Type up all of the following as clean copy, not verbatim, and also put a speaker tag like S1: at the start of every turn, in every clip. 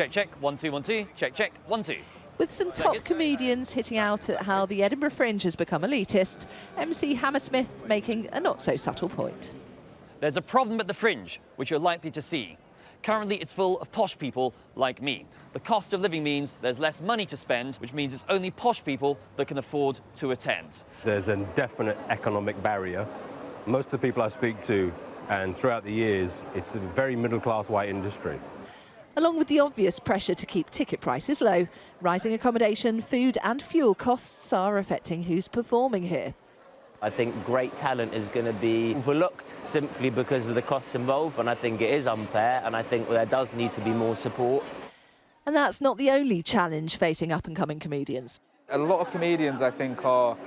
S1: Check, check, 1, 2, 1, 2. Check, check, 1, 2.
S2: With some top comedians hitting out at how the Edinburgh Fringe has become elitist, MC Hammersmith making a not-so-subtle point.
S1: There's a problem at the Fringe, which you're likely to see. Currently, it's full of posh people like me. The cost of living means there's less money to spend, which means it's only posh people that can afford to attend.
S3: There's a definite economic barrier. Most of the people I speak to, and throughout the years, it's a very middle-class white industry.
S2: Along with the obvious pressure to keep ticket prices low, rising accommodation, food and fuel costs are affecting who's performing here.
S4: I think great talent is going to be overlooked simply because of the costs involved, and I think it is unfair, and I think there does need to be more support.
S2: And that's not the only challenge facing up-and-coming comedians.
S5: A lot of comedians, I think, are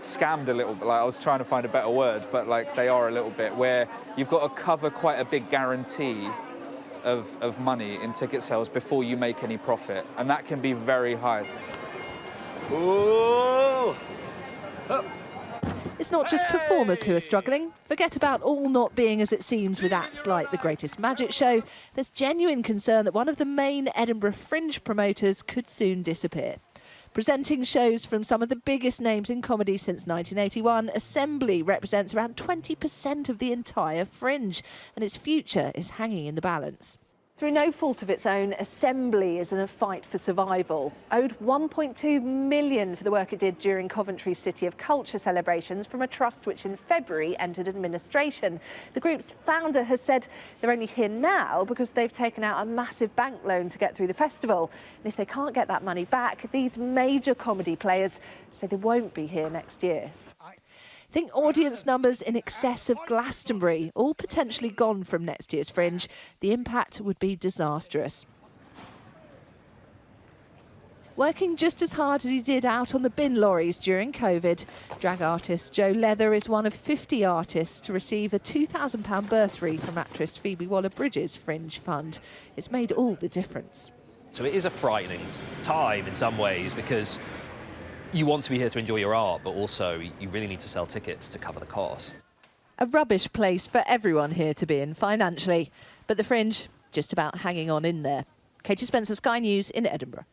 S5: scammed a little bit. Like, I was trying to find a better word, but like they are a little bit, where you've got to cover quite a big guarantee of money in ticket sales before you make any profit, and that can be very high.
S1: Ooh. Oh.
S2: It's not just performers who are struggling. Forget about all not being as it seems with acts like The Greatest Magic Show. There's genuine concern that one of the main Edinburgh Fringe promoters could soon disappear. Presenting shows from some of the biggest names in comedy since 1981, Assembly represents around 20% of the entire Fringe, and its future is hanging in the balance. Through no fault of its own, Assembly is in a fight for survival. Owed £1.2 million for the work it did during Coventry's City of Culture celebrations from a trust which in February entered administration. The group's founder has said they're only here now because they've taken out a massive bank loan to get through the festival. And if they can't get that money back, these major comedy players say they won't be here next year. Think audience numbers in excess of Glastonbury, all potentially gone from next year's Fringe. The impact would be disastrous. Working just as hard as he did out on the bin lorries during COVID, drag artist Joe Leather is one of 50 artists to receive a £2,000 bursary from actress Phoebe Waller-Bridge's Fringe Fund. It's made all the difference.
S6: So it is a frightening time in some ways, because you want to be here to enjoy your art, but also you really need to sell tickets to cover the cost.
S2: A rubbish place for everyone here to be in financially, but the Fringe just about hanging on in there. Katie Spencer, Sky News in Edinburgh.